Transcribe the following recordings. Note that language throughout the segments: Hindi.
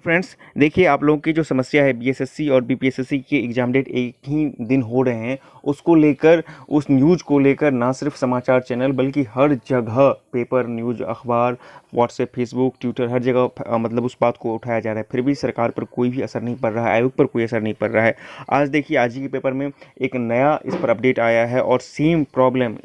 फ्रेंड्स, देखिए आप लोगों की जो समस्या है बीएसएससी और बीपीएसएससी के एग्ज़ाम डेट एक ही दिन हो रहे हैं, उसको लेकर उस न्यूज़ को लेकर ना सिर्फ समाचार चैनल बल्कि हर जगह पेपर, न्यूज़, अखबार, व्हाट्सएप, फेसबुक, ट्विटर हर जगह मतलब उस बात को उठाया जा रहा है। फिर भी सरकार पर कोई भी असर नहीं पड़ रहा है, आयोग पर कोई असर नहीं पड़ रहा है। आज देखिए आज ही के पेपर में एक नया इस पर अपडेट आया है और सेम प्रॉब्लम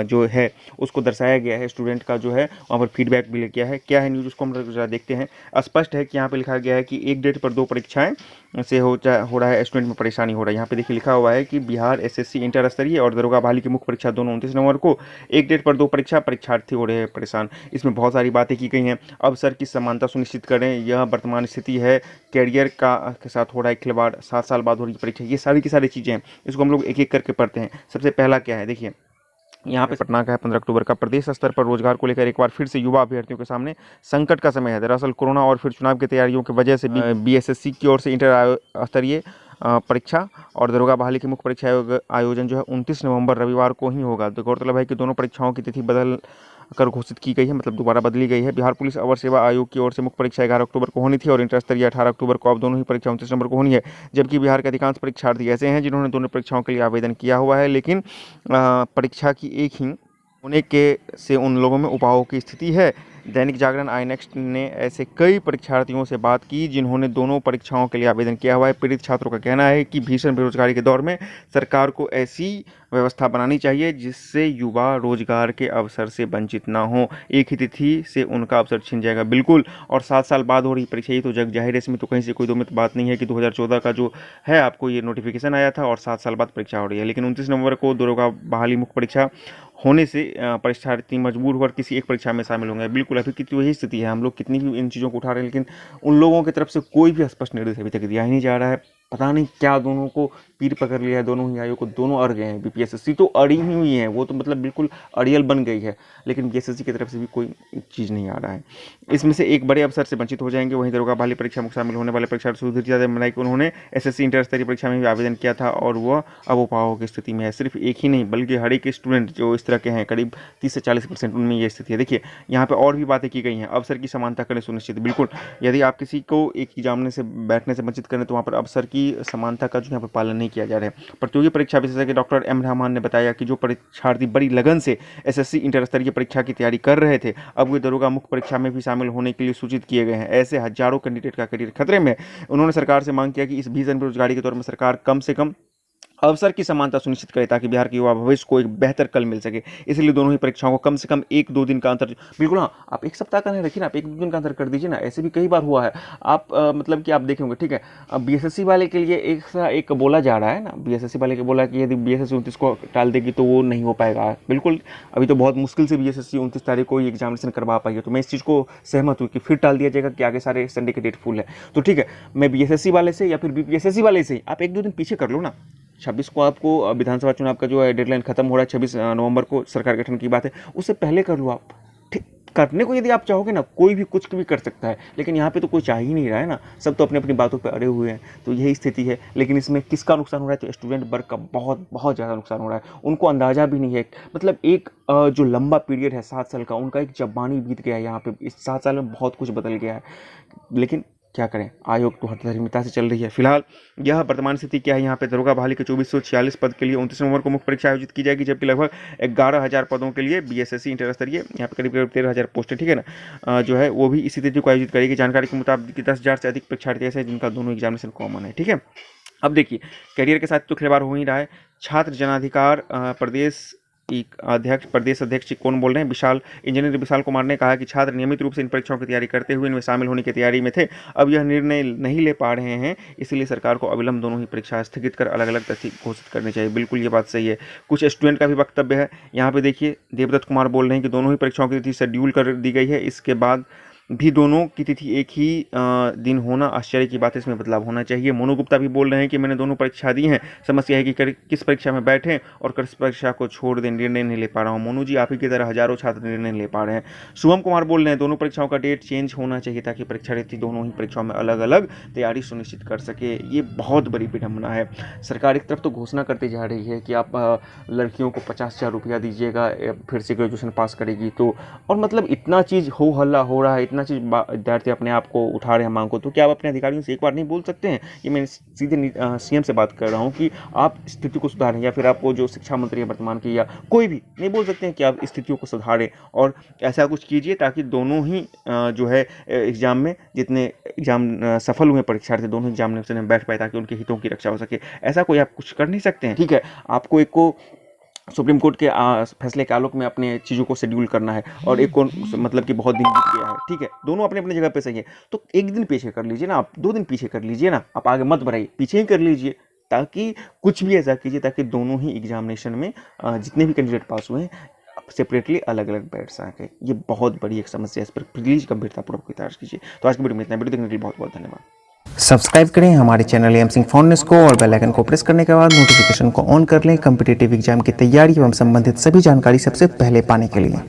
जो है उसको दर्शाया गया है। स्टूडेंट का जो है वहाँ पर फीडबैक भी लिखा है। क्या है न्यूज़, उसको हम जरा देखते हैं। स्पष्ट है कि यहाँ पे लिखा गया है कि एक डेट पर दो परीक्षाएं से हो रहा है, स्टूडेंट में परेशानी हो रहा है। यहाँ पे देखिए लिखा हुआ है कि बिहार एसएससी इंटर स्तरीय और दरोगा बहाली की मुख्य परीक्षा दोनों 29 नवंबर को, एक डेट पर दो परीक्षार्थी हो रहे हैं परेशान। इसमें बहुत सारी बातें की गई हैं। अवसर की समानता सुनिश्चित करें, यह वर्तमान स्थिति है, कैरियर का के साथ हो रहा है खिलवाड़, 7 साल बाद हो रही परीक्षा, ये सारी की सारी चीज़ें हैं। इसको हम लोग एक एक करके पढ़ते हैं। सबसे पहला क्या है, देखिए यहाँ पे पटना का है 15 अक्टूबर का। प्रदेश स्तर पर रोजगार को लेकर एक बार फिर से युवा अभ्यर्थियों के सामने संकट का समय है। दरअसल कोरोना और फिर चुनाव की तैयारियों की वजह से बीएसएससी की ओर से इंटर स्तरीय परीक्षा और दरोगा बहाली की मुख्य परीक्षा आयोजन जो है 29 नवंबर रविवार को ही होगा। तो गौरतलब है कि दोनों परीक्षाओं की तिथि बदल कर घोषित की गई है, मतलब दोबारा बदली गई है। बिहार पुलिस अवर सेवा आयोग की ओर से मुख्य परीक्षा 11 अक्टूबर को होनी थी और इंटर स्तरीय 18 अक्टूबर को। अब दोनों ही परीक्षा 29 नवंबर को होनी है। जबकि बिहार के अधिकांश परीक्षार्थी ऐसे हैं जिन्होंने दोनों परीक्षाओं के लिए आवेदन किया हुआ है, लेकिन परीक्षा की एक ही होने के से उन लोगों में उपायों की स्थिति है। दैनिक जागरण आई नेक्स्ट ने ऐसे कई परीक्षार्थियों से बात की जिन्होंने दोनों परीक्षाओं के लिए आवेदन किया हुआ है। पीड़ित छात्रों का कहना है कि भीषण बेरोजगारी के दौर में सरकार को ऐसी व्यवस्था बनानी चाहिए जिससे युवा रोजगार के अवसर से वंचित ना हो। एक ही तिथि से उनका अवसर छिन जाएगा, बिल्कुल। और 7 साल बाद हो रही परीक्षा, ये तो जग जाहिर है, इसमें तो कहीं से कोई दो मत बात नहीं है कि 2014 का जो है आपको ये नोटिफिकेशन आया था और 7 साल बाद परीक्षा हो रही है। लेकिन 29 नवंबर को दरोगा बहाली मुख्य परीक्षा होने से परीक्षार्थी मजबूर होकर किसी एक परीक्षा में शामिल होंगे। बिल्कुल अभी की तो वही स्थिति है। हम लोग कितनी भी इन चीज़ों को उठा रहे हैं, लेकिन उन लोगों की तरफ से कोई भी स्पष्ट निर्देश अभी तक दिया ही नहीं जा रहा है। पता नहीं क्या दोनों को पीर पकड़ लिया है, दोनों ही आयोग को, दोनों अड़ गए हैं। बीपीएसएससी तो अड़ी ही हुई है, वो तो मतलब बिल्कुल अड़ियल बन गई है, लेकिन बीएसएससी की तरफ से भी कोई चीज़ नहीं आ रहा है। इसमें से एक बड़े अवसर से वंचित हो जाएंगे। वहीं दरोगा बहाली परीक्षा में शामिल होने वाले परीक्षार्थी सुधीर यादव ने बताया कि उन्होंने एसएससी इंटर स्तरीय परीक्षा में भी आवेदन किया था और वह अब उपायों की स्थिति में है। सिर्फ एक ही नहीं बल्कि हर एक स्टूडेंट जो इस तरह के हैं, करीब 30 से 40% उनमें ये स्थिति है। देखिए यहाँ पे और भी बातें की गई हैं। अवसर की समानता करें सुनिश्चित, बिल्कुल। यदि आप किसी को एक एग्जाम से बैठने से वंचित करें तो वहाँ पर अवसर की समानता का जो यहाँ पर पालन नहीं किया जा रहा है। प्रतियोगी परीक्षा विशेषज्ञ डॉक्टर एम रहमान ने बताया कि जो परीक्षार्थी बड़ी लगन से एसएससी इंटर स्तरीय परीक्षा की तैयारी कर रहे थे, अब वे दरोगा मुख्य परीक्षा में भी शामिल होने के लिए सूचित किए गए हैं। ऐसे हजारों कैंडिडेट का करियर खतरे में। उन्होंने सरकार से मांग किया कि इस भीषण बेरोजगारी के दौर में सरकार कम से कम अवसर की समानता सुनिश्चित करे ताकि बिहार के युवा भविष्य को एक बेहतर कल मिल सके। इसलिए दोनों ही परीक्षाओं को कम से कम 1-2 दिन का अंतर, बिल्कुल हाँ, आप एक सप्ताह का नहीं रखिए ना, आप 1-2 दिन का अंतर कर दीजिए ना। ऐसे भी कई बार हुआ है। आप मतलब कि आप देखे होंगे, ठीक है। अब बीएसएससी वाले के लिए एक बोला जा रहा है ना, बीएसएससी वाले के बोला कि यदि बीएसएससी 29 को टाल देगी तो वो नहीं हो पाएगा। बिल्कुल, अभी तो बहुत मुश्किल से बीएसएससी 29 तारीख को एग्जामिनेशन करवा पाई है। तो मैं इस चीज़ को सहमत हूँ कि फिर टाल दिया जाएगा कि आगे सारे संडे के डेट फुल है। तो ठीक है, मैं बीएसएससी वाले से या फिर बीपीएसएससी वाले से आप 1-2 दिन पीछे कर लो ना। 26 को आपको विधानसभा चुनाव का जो है डेडलाइन खत्म हो रहा है, 26 नवंबर को सरकार गठन की बात है, उससे पहले कर लो आप। ठीक करने को यदि आप चाहोगे ना, कोई भी कुछ भी कर सकता है, लेकिन यहाँ पे तो कोई चाह ही नहीं रहा है ना। सब तो अपनी अपनी बातों पे अड़े हुए हैं। तो यही स्थिति है। लेकिन इसमें किसका नुकसान हो रहा है, तो स्टूडेंट वर्ग का बहुत बहुत ज़्यादा नुकसान हो रहा है। उनको अंदाजा भी नहीं है, मतलब एक जो लंबा पीरियड है 7 साल का, उनका एक जबानी बीत गया है। यहाँ पे इस 7 साल में बहुत कुछ बदल गया है, लेकिन क्या करें, आयोग तो हठधर्मिता से चल रही है। फिलहाल यह वर्तमान स्थिति क्या है। यहाँ पे दरोगा बहाली के 2446 पद के लिए 29 नवंबर को मुख्य परीक्षा आयोजित की जाएगी, जबकि लगभग 11,000 पदों के लिए बीएसएससी इंटर स्तरीय यहाँ पे करीब 13,000 पोस्टें, ठीक है ना, जो है वो भी इसी तिथि को आयोजित करेगी। जानकारी के मुताबिक 10,000 से अधिक परीक्षार्थी ऐसे हैं जिनका दोनों एग्जामिनेशन कॉमन है, ठीक है। अब देखिए, करियर के साथ तो खिलवाड़ हो ही रहा है। छात्र जनाधिकार प्रदेश अध्यक्ष कौन बोल रहे हैं, विशाल इंजीनियर विशाल कुमार ने कहा कि छात्र नियमित रूप से इन परीक्षाओं की तैयारी करते हुए इनमें शामिल होने की तैयारी में थे। अब यह निर्णय नहीं ले पा रहे हैं, इसलिए सरकार को अविलंब दोनों ही परीक्षा स्थगित कर अलग अलग तिथि घोषित करनी चाहिए। बिल्कुल ये बात सही है। कुछ स्टूडेंट का भी वक्तव्य है। यहाँ पे देखिए, देवदत्त कुमार बोल रहे हैं कि दोनों ही परीक्षाओं की तिथि शेड्यूल कर दी गई है। इसके बाद भी दोनों की तिथि एक ही दिन होना आश्चर्य की बात है, इसमें बदलाव होना चाहिए। मोनू गुप्ता भी बोल रहे हैं कि मैंने दोनों परीक्षा दी हैं, समस्या है कि किस परीक्षा में बैठें और किस परीक्षा को छोड़ दें, निर्णय नहीं ले पा रहा हूँ। मोनू जी, आप ही की तरह हजारों छात्र निर्णय नहीं ले पा रहे हैं। शुभम कुमार बोल रहे हैं दोनों परीक्षाओं का डेट चेंज होना चाहिए ताकि परीक्षार्थी दोनों ही परीक्षाओं में अलग अलग तैयारी सुनिश्चित कर सके। ये बहुत बड़ी विडंबना है। सरकार एक तरफ तो घोषणा करती जा रही है कि आप लड़कियों को 50,000 रुपया दीजिएगा, फिर से ग्रेजुएशन पास करेगी तो, और मतलब इतना चीज़ हो हल्ला हो रहा है, इतना इतना चीज़ विद्यार्थी अपने आप को उठा रहे हैं मांग को, तो क्या आप अपने अधिकारियों से एक बार नहीं बोल सकते हैं? ये मैं सीधे सीएम से बात कर रहा हूँ कि आप स्थिति को सुधारें, या फिर आपको जो शिक्षा मंत्री है वर्तमान की या कोई भी नहीं बोल सकते हैं कि आप स्थितियों को सुधारें और ऐसा कुछ कीजिए ताकि दोनों ही जो है एग्ज़ाम में जितने एग्ज़ाम सफल हुए परीक्षार्थी दोनों एग्जामिनेशन में बैठ पाए ताकि उनके हितों की रक्षा हो सके। ऐसा कोई आप कुछ कर नहीं सकते हैं? ठीक है, आपको एक को सुप्रीम कोर्ट के फैसले के आलोक में अपने चीज़ों को शेड्यूल करना है और एक को मतलब कि बहुत दिन बीत गया है, ठीक है, दोनों अपने अपने जगह पे सही है, तो एक दिन पीछे कर लीजिए ना, आप 2 दिन पीछे कर लीजिए ना, आप आगे मत बढ़ाइए, पीछे ही कर लीजिए, ताकि कुछ भी ऐसा कीजिए ताकि दोनों ही एग्जामिनेशन में जितने भी कैंडिडेट पास हुए हैं सेपरेटली अलग अलग बैठ सके। ये बहुत बड़ी एक समस्या है, इस पर प्लीज़ गंभीरतापूर्वक विचार कीजिए। तो आज की वीडियो में इतना, वीडियो देखने के लिए बहुत बहुत धन्यवाद। सब्सक्राइब करें हमारे चैनल एम सिंह फाउंडेशन को और बेल आइकन को प्रेस करने के बाद नोटिफिकेशन को ऑन कर लें कॉम्पिटिटिव एग्जाम की तैयारी एवं संबंधित सभी जानकारी सबसे पहले पाने के लिए।